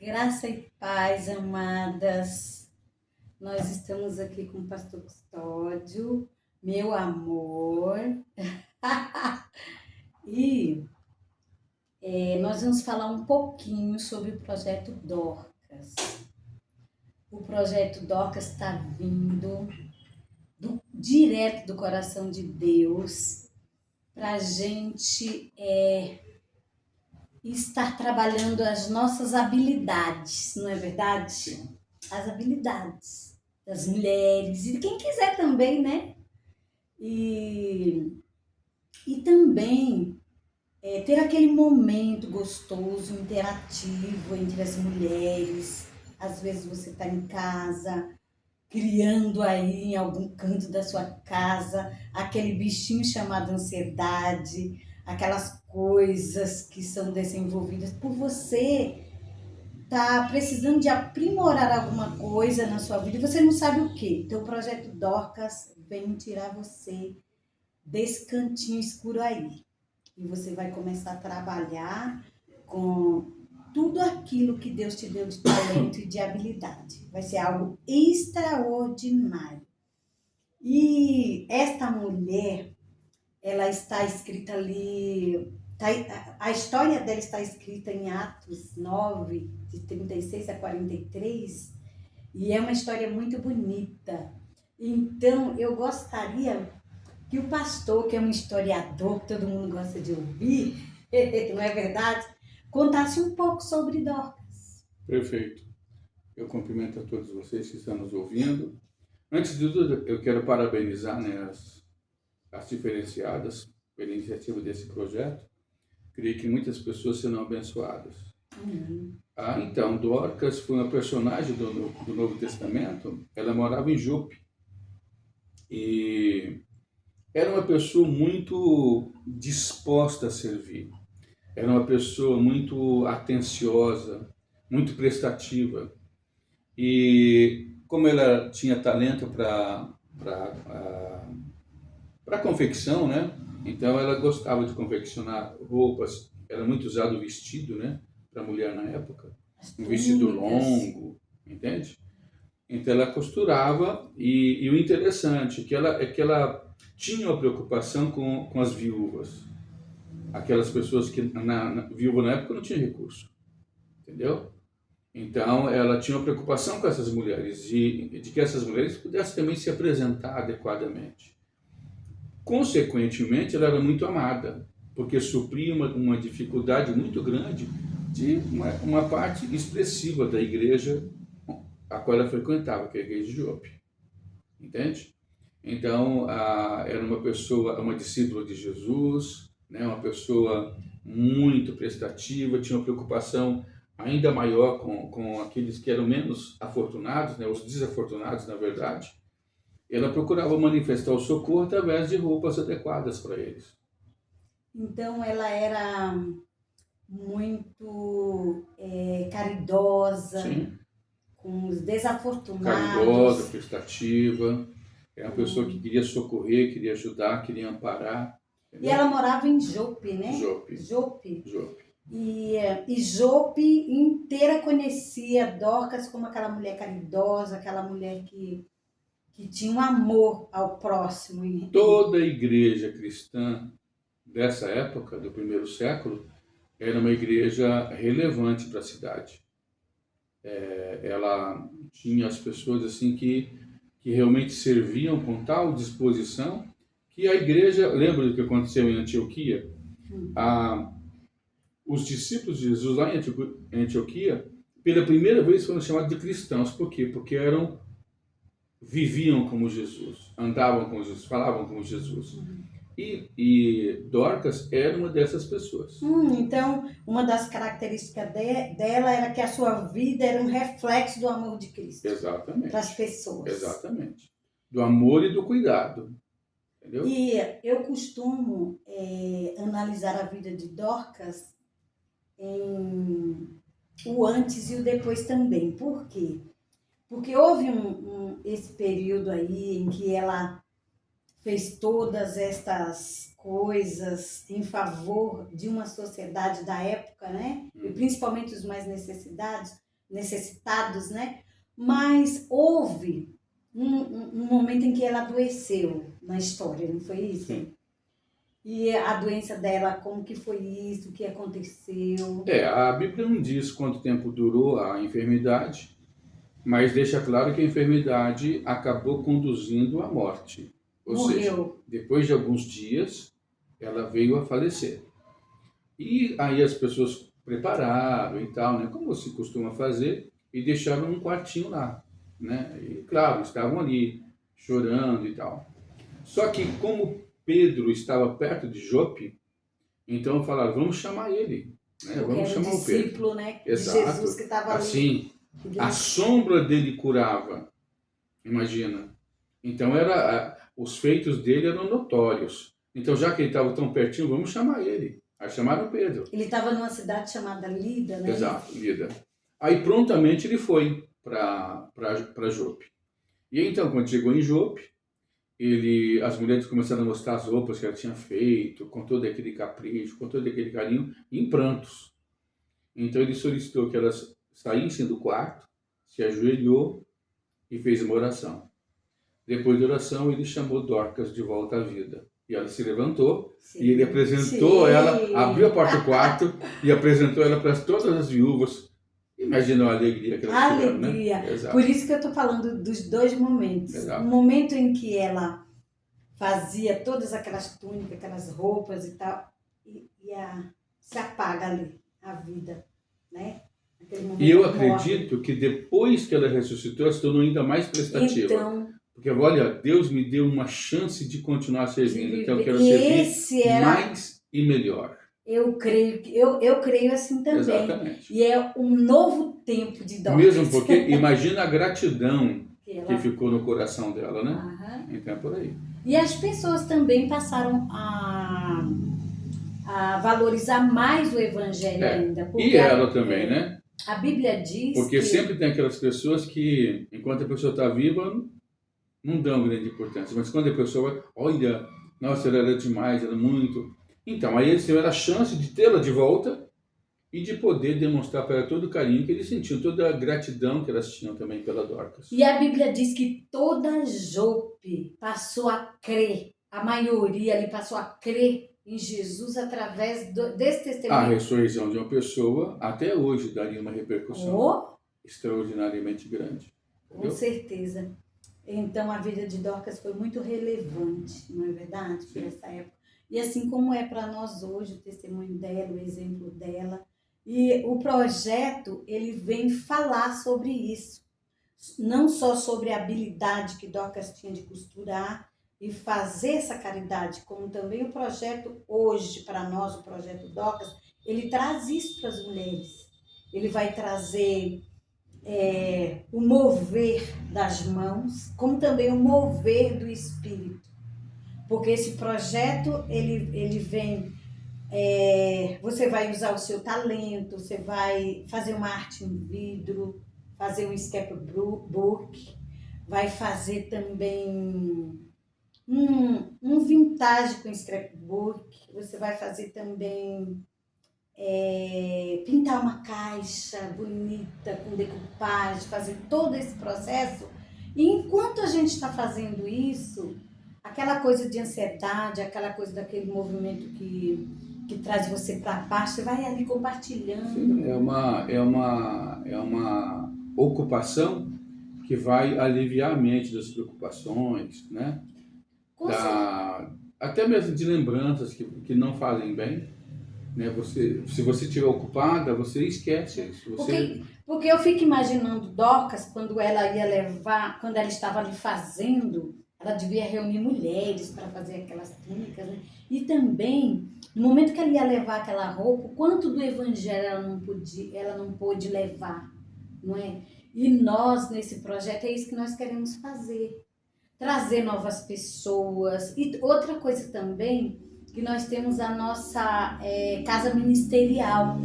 Graça e paz, amadas. Nós estamos aqui com o pastor Custódio, meu amor. E nós vamos falar um pouquinho sobre o projeto Dorcas. O projeto Dorcas está vindo direto do coração de Deus para a gente estar trabalhando as nossas habilidades, não é verdade? Sim. As habilidades das mulheres e de quem quiser também, né? E também ter aquele momento gostoso, interativo entre as mulheres. Às vezes você está em casa, criando aí em algum canto da sua casa aquele bichinho chamado ansiedade, aquelas coisas que são desenvolvidas por você. Tá precisando de aprimorar alguma coisa na sua vida e você não sabe o que. Então o projeto Dorcas vem tirar você desse cantinho escuro aí. E você vai começar a trabalhar com tudo aquilo que Deus te deu de talento e de habilidade. Vai ser algo extraordinário. E esta mulher, ela está escrita ali, a história dela está escrita em Atos 9, de 36 a 43, e é uma história muito bonita. Então, eu gostaria que o pastor, que é um historiador, que todo mundo gosta de ouvir, não é verdade? Contasse um pouco sobre Dorcas. Perfeito. Eu cumprimento a todos vocês que estão nos ouvindo. Antes de tudo, eu quero parabenizar, as diferenciadas pela iniciativa desse projeto. Creio que muitas pessoas serão abençoadas. Então, Dorcas foi uma personagem do Novo Testamento. Ela morava em Jope e era uma pessoa muito disposta a servir. Era uma pessoa muito atenciosa, muito prestativa. E como ela tinha talento para confecção, né? Então ela gostava de confeccionar roupas. Era muito usado o vestido, né? Para a mulher na época. Um vestido longo, entende? Então ela costurava e o interessante é que ela tinha uma preocupação com as viúvas. Aquelas pessoas que viúva na época não tinha recurso, entendeu? Então, ela tinha uma preocupação com essas mulheres e de que essas mulheres pudessem também se apresentar adequadamente. Consequentemente, ela era muito amada, porque supria uma dificuldade muito grande de uma parte expressiva da igreja a qual ela frequentava, que é a igreja de Jope. Entende? Então, era uma pessoa, uma discípula de Jesus, né? Uma pessoa muito prestativa, tinha uma preocupação ainda maior com aqueles que eram menos afortunados, né? Os desafortunados, na verdade. Ela procurava manifestar o socorro através de roupas adequadas para eles. Então ela era muito caridosa. Sim. Com os desafortunados. Caridosa, prestativa. Era uma pessoa que queria socorrer, queria ajudar, queria amparar. Entendeu? E ela morava em Jope, né? Jope. E Jope inteira conhecia Dorcas como aquela mulher caridosa, aquela mulher que tinha um amor ao próximo. Toda a igreja cristã dessa época, do primeiro século, era uma igreja relevante para a cidade. Ela tinha as pessoas assim que realmente serviam com tal disposição que a igreja, lembra do que aconteceu em Antioquia? Os discípulos de Jesus lá em Antioquia, pela primeira vez foram chamados de cristãos. Por quê? Porque viviam como Jesus, andavam como Jesus, falavam como Jesus. E Dorcas era uma dessas pessoas. Então, uma das características dela era que a sua vida era um reflexo do amor de Cristo. Exatamente. Para as pessoas. Exatamente. Do amor e do cuidado. Entendeu? E eu costumo analisar a vida de Dorcas em o antes e o depois também. Por quê? Porque houve esse período aí em que ela fez todas estas coisas em favor de uma sociedade da época, né? E principalmente os mais necessitados, necessitados, né? Mas houve um momento em que ela adoeceu na história, não foi isso? Sim. E a doença dela, como que foi isso, o que aconteceu? A Bíblia não diz quanto tempo durou a enfermidade, mas deixa claro que a enfermidade acabou conduzindo à morte. Ou seja, Morreu. depois de alguns dias, ela veio a falecer. E aí as pessoas prepararam e tal, né, como se costuma fazer, e deixaram um quartinho lá, né? E claro, estavam ali chorando e tal. Só que como Pedro estava perto de Jope, então falaram, vamos chamar ele, né? Porque Vamos era o chamar o Pedro. discípulo, né, de Jesus Exato. que estava ali. Assim, a sombra dele curava, imagina. Então os feitos dele eram notórios. Então já que ele estava tão pertinho, vamos chamar ele. Aí chamaram Pedro. Ele estava numa cidade chamada Lida, né? Exato, Lida. Aí prontamente ele foi para Jope. E então, quando chegou em Jope, as mulheres começaram a mostrar as roupas que ela tinha feito, com todo aquele capricho, com todo aquele carinho, em prantos. Então ele solicitou que elas saíssem do quarto, se ajoelhou e fez uma oração. Depois da oração, ele chamou Dorcas de volta à vida. E ela se levantou, sim, e ele apresentou ela, abriu a porta do quarto e apresentou ela para todas as viúvas. Imagina a alegria que elas tiveram, né? Alegria. Exato. Por isso que eu estou falando dos dois momentos. Exato. O momento em que ela fazia todas aquelas túnicas, aquelas roupas e tal, se apaga ali a vida, né? E eu acredito que depois que ela ressuscitou, ela se tornou ainda mais prestativa. Então, porque, olha, Deus me deu uma chance de continuar servindo, então eu quero servir mais e melhor. Eu creio assim também. Exatamente. E é um novo tempo de Dorcas. Mesmo porque, imagina a gratidão que ficou no coração dela, né? Uhum. Então é por aí. E as pessoas também passaram a valorizar mais o evangelho ainda. E ela também, né? A Bíblia diz porque sempre tem aquelas pessoas que, enquanto a pessoa está viva, não dão grande importância. Mas quando a pessoa, olha, nossa, ela era demais, era muito... Então, aí eles tiveram a chance de tê-la de volta e de poder demonstrar para ela todo o carinho que eles sentiam, toda a gratidão que elas tinham também pela Dorcas. E a Bíblia diz que toda Jope passou a crer, a maioria ali passou a crer em Jesus através desse testemunho. A ressurreição de uma pessoa, até hoje, daria uma repercussão extraordinariamente grande. Entendeu? Com certeza. Então, a vida de Dorcas foi muito relevante, não é verdade? Para essa época. E assim como é para nós hoje, o testemunho dela, o exemplo dela. E o projeto, ele vem falar sobre isso. Não só sobre a habilidade que Dorcas tinha de costurar e fazer essa caridade, como também o projeto hoje, para nós, o projeto Dorcas, ele traz isso para as mulheres. Ele vai trazer o mover das mãos, como também o mover do espírito. Porque esse projeto, ele vem... você vai usar o seu talento, você vai fazer uma arte em vidro, fazer um scrapbook, vai fazer também um vintage com scrapbook, você vai fazer também pintar uma caixa bonita com decoupagem, fazer todo esse processo. E enquanto a gente está fazendo isso, aquela coisa de ansiedade, aquela coisa daquele movimento que traz você para baixo, você vai ali compartilhando. Sim, é uma ocupação que vai aliviar a mente das preocupações, né? Até mesmo de lembranças que não fazem bem, né? Se você estiver ocupada, você esquece isso. Porque eu fico imaginando Dorcas, quando ela ia levar, quando ela estava ali fazendo, ela devia reunir mulheres para fazer aquelas túnicas, né? E também, no momento que ela ia levar aquela roupa, quanto do evangelho ela não pôde levar, não é? E nós, nesse projeto, é isso que nós queremos fazer. Trazer novas pessoas. E outra coisa também, que nós temos a nossa casa ministerial.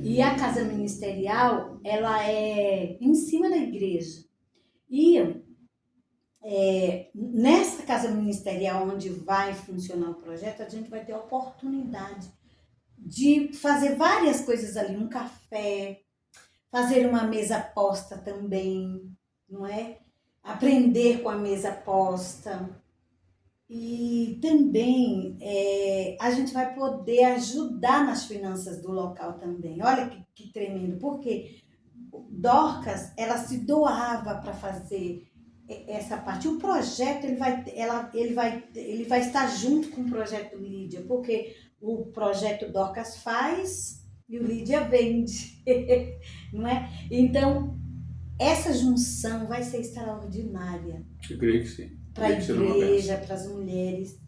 E a casa ministerial, ela é em cima da igreja. E nessa casa ministerial, onde vai funcionar o projeto, a gente vai ter a oportunidade de fazer várias coisas ali. Um café, fazer uma mesa posta também, não é? Aprender com a mesa posta. E também a gente vai poder ajudar nas finanças do local também. Olha que tremendo, porque Dorcas, ela se doava para fazer essa parte. O projeto, ele vai estar junto com o projeto Lídia, porque o projeto Dorcas faz e o Lídia vende, não é? Então, essa junção vai ser extraordinária Eu creio que sim. para a igreja, para as mulheres,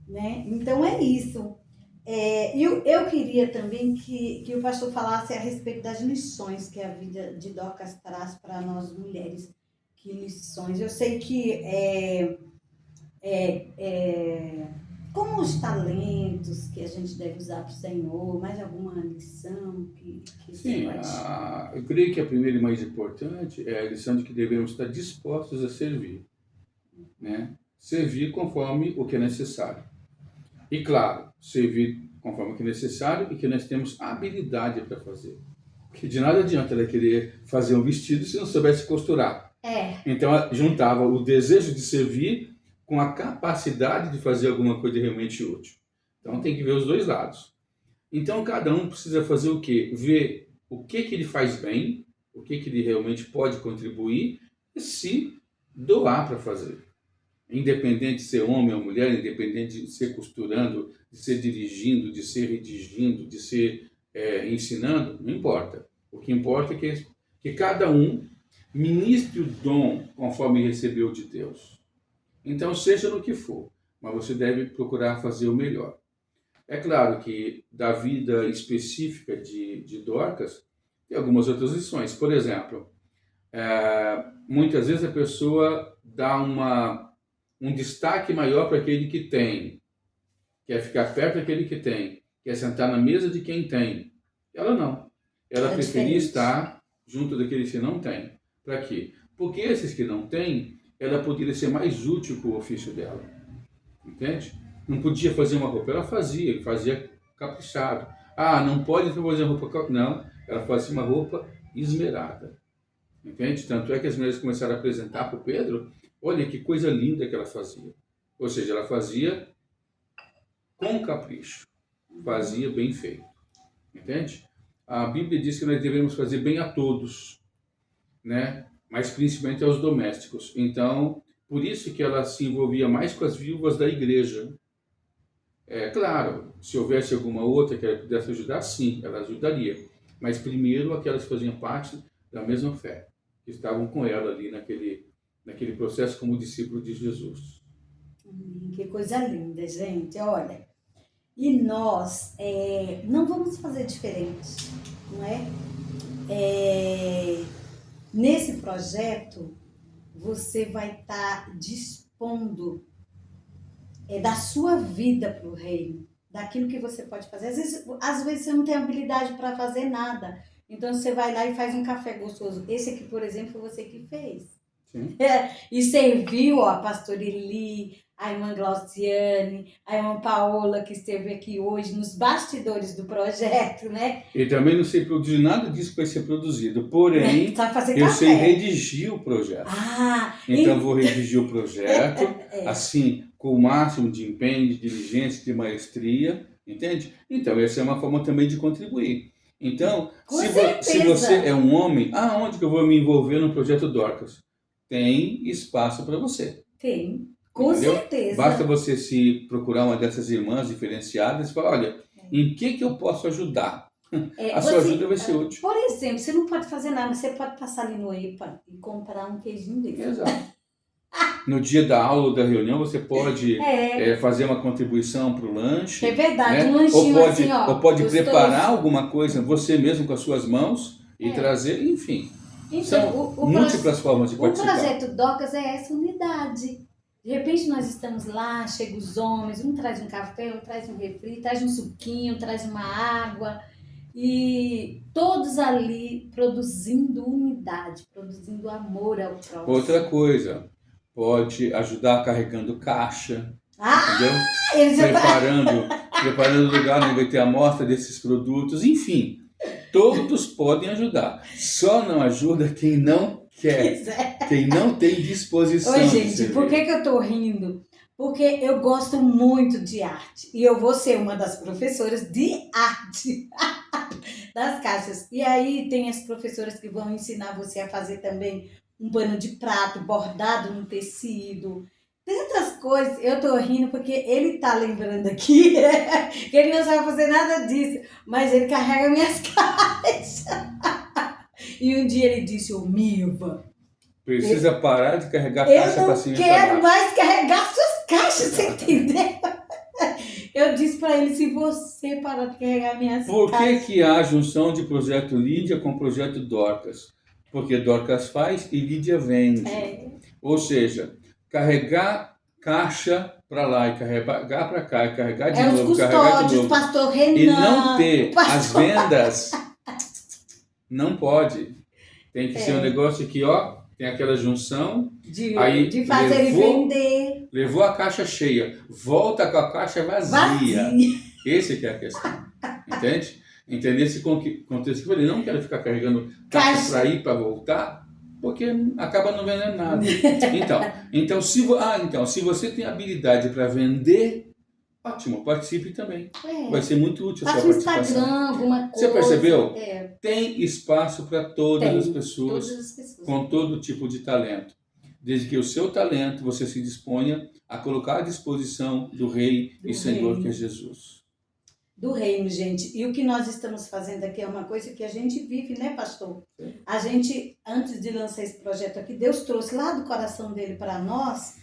né? Então, é isso. Eu queria também que o pastor falasse a respeito das lições que a vida de Dorcas traz para nós mulheres. Que lições? Eu sei que como os talentos que a gente deve usar para o Senhor, mais alguma lição que Sim, você pode... eu creio que a primeira e mais importante é a lição de que devemos estar dispostos a servir, né? Servir conforme o que é necessário. E claro, servir conforme o que é necessário e que nós temos habilidade para fazer. Porque de nada adianta ela querer fazer um vestido se não soubesse costurar. Então ela juntava o desejo de servir com a capacidade de fazer alguma coisa realmente útil. Então tem que ver os dois lados. Então cada um precisa fazer o quê? Ver o que ele faz bem, o que ele realmente pode contribuir e se doar para fazer. Independente de ser homem ou mulher, independente de ser costurando, de ser dirigindo, de ser redigindo, de ser ensinando, não importa. O que importa é que cada um ministre o dom conforme recebeu de Deus. Então, seja no que for, mas você deve procurar fazer o melhor. É claro que da vida específica de Dorcas, tem algumas outras lições. Por exemplo, muitas vezes a pessoa dá um destaque maior para aquele que tem, quer ficar perto daquele que tem, quer sentar na mesa de quem tem. Ela não. Ela preferia estar junto daqueles que não têm. Para quê? Porque esses que não têm, ela poderia ser mais útil com o ofício dela. Entende? Não podia fazer uma roupa, ela fazia caprichado. Ah, não pode fazer uma roupa... Não, ela fazia uma roupa esmerada. Entende? Tanto é que as mulheres começaram a apresentar para o Pedro, olha que coisa linda que ela fazia. Ou seja, ela fazia com capricho, fazia bem feito. Entende? A Bíblia diz que nós devemos fazer bem a todos, né? Mas principalmente aos domésticos. Então, por isso que ela se envolvia mais com as viúvas da igreja. É claro, se houvesse alguma outra que ela pudesse ajudar, sim, ela ajudaria. Mas primeiro aquelas que faziam parte da mesma fé, que estavam com ela ali naquele processo como discípulo de Jesus. Que coisa linda, gente. Olha, e nós não vamos fazer diferente, não é? Nesse projeto, você vai estar dispondo da sua vida para o reino, daquilo que você pode fazer. Às vezes você não tem habilidade para fazer nada, então você vai lá e faz um café gostoso. Esse aqui, por exemplo, foi você que fez. Sim. E serviu a pastora Eli, a irmã Glauciane, a irmã Paola, que esteve aqui hoje nos bastidores do projeto, né? E também não sei produzir nada disso que vai ser produzido, porém, eu café. sei redigir o projeto. Então, vou redigir o projeto, assim, com o máximo de empenho, de diligência, de maestria, entende? Então, essa é uma forma também de contribuir. Então, se você é um homem, aonde que eu vou me envolver no projeto Dorcas? Tem espaço para você. Tem. Com certeza. Basta você se procurar uma dessas irmãs diferenciadas e falar, olha, em que eu posso ajudar? A sua ajuda vai ser útil. Por exemplo, você não pode fazer nada, você pode passar ali no EPA e comprar um queijinho desse. Exato. No dia da aula ou da reunião, você pode fazer uma contribuição para o lanche. É verdade, né? um lanchinho ou pode preparar alguma coisa você mesmo com as suas mãos e trazer, enfim. Então, são múltiplas formas de participar. O projeto Dorcas é essa unidade. De repente nós estamos lá, chegam os homens, um traz um café, um traz um refri, traz um suquinho, traz uma água, e todos ali produzindo unidade, produzindo amor ao próximo. Outra coisa, pode ajudar carregando caixa, entendeu? Preparando o lugar onde vai ter a amostra desses produtos, enfim. Todos podem ajudar. Só não ajuda quem não quer, Pois é. quem não tem disposição Oi, de gente, servir. por que eu tô rindo? Porque eu gosto muito de arte e eu vou ser uma das professoras de arte das caixas. E aí tem as professoras que vão ensinar você a fazer também um pano de prato bordado no tecido. Tantas coisas. Eu tô rindo porque ele tá lembrando aqui que ele não sabe fazer nada disso, mas ele carrega minhas caixas. E um dia ele disse, ô Milva, Precisa parar de carregar eu caixa para não cima e para quero baixo. mais carregar suas caixas, você entendeu? Eu disse pra ele, se você parar de carregar minhas Por caixas... que há junção de projeto Lídia com projeto Dorcas? Porque Dorcas faz e Lídia vende. Ou seja, carregar caixa para lá e carregar para cá e carregar de os novo, carregar de custódios, novo. pastor Renan... E não ter o pastor- as vendas, não pode. Tem que ser um negócio que, ó, tem aquela junção, aí de fazer e vender. levou a caixa cheia, volta com a caixa vazia. Esse que é a questão, entende? Entender esse contexto que eu falei, não quero ficar carregando caixa para ir, para voltar, porque acaba não vendendo nada. Então, se você tem habilidade para vender, ótimo, participe também. Vai ser muito útil a sua participação. Instagram, alguma coisa. Você percebeu? Tem espaço para todas as pessoas, com todo tipo de talento. Desde que o seu talento você se disponha a colocar à disposição do Rei e Senhor que é Jesus. Do reino, gente. E o que nós estamos fazendo aqui é uma coisa que a gente vive, né, pastor? Sim. A gente, antes de lançar esse projeto aqui, Deus trouxe lá do coração dele para nós.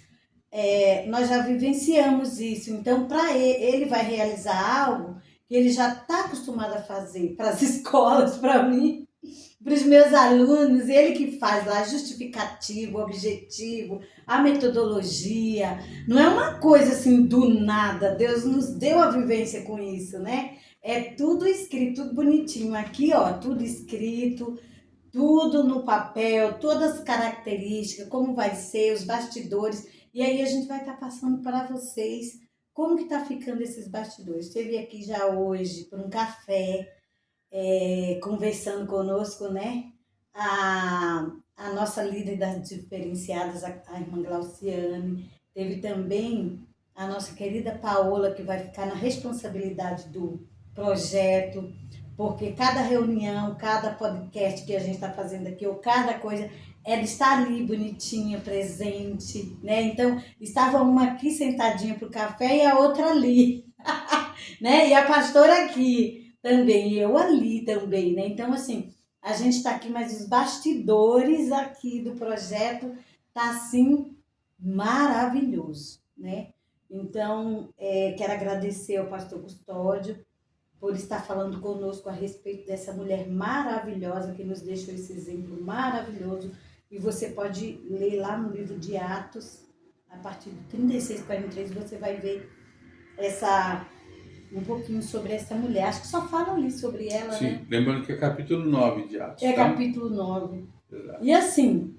Nós já vivenciamos isso. Então, para ele vai realizar algo que ele já está acostumado a fazer para as escolas, para mim, para os meus alunos. Ele que faz lá justificativo, objetivo, a metodologia. Não é uma coisa assim do nada. Deus nos deu a vivência com isso, né? É tudo escrito, tudo bonitinho. Aqui, ó, tudo escrito, tudo no papel, todas as características, como vai ser, os bastidores. E aí a gente vai estar passando para vocês como que está ficando esses bastidores. Esteve aqui já hoje por um café, conversando conosco, né? A nossa líder das diferenciadas, a irmã Glauciane. Teve também a nossa querida Paola, que vai ficar na responsabilidade do projeto, porque cada reunião, cada podcast que a gente está fazendo aqui, ou cada coisa, ela está ali bonitinha, presente, né? Então, estava uma aqui sentadinha pro café e a outra ali, né? E a pastora aqui também, e eu ali também, né? Então, assim, a gente está aqui, mas os bastidores aqui do projeto tá, assim, maravilhoso, né? Então, quero agradecer ao pastor Custódio por estar falando conosco a respeito dessa mulher maravilhosa que nos deixou esse exemplo maravilhoso. E você pode ler lá no livro de Atos, a partir de 36, 43, você vai ver um pouquinho sobre essa mulher. Acho que só fala ali sobre ela, Sim, né? lembrando que é capítulo 9 de Atos. É tá? capítulo 9. Exato. E assim,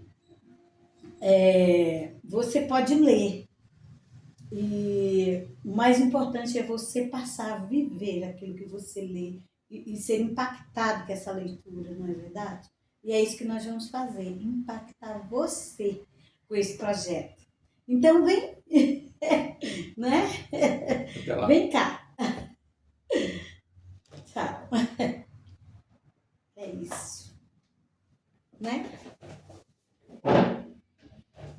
você pode ler. E o mais importante é você passar a viver aquilo que você lê e ser impactado com essa leitura, não é verdade? E é isso que nós vamos fazer, impactar você com esse projeto. Então vem, né? Até lá. Vem cá. Tchau. É isso, né?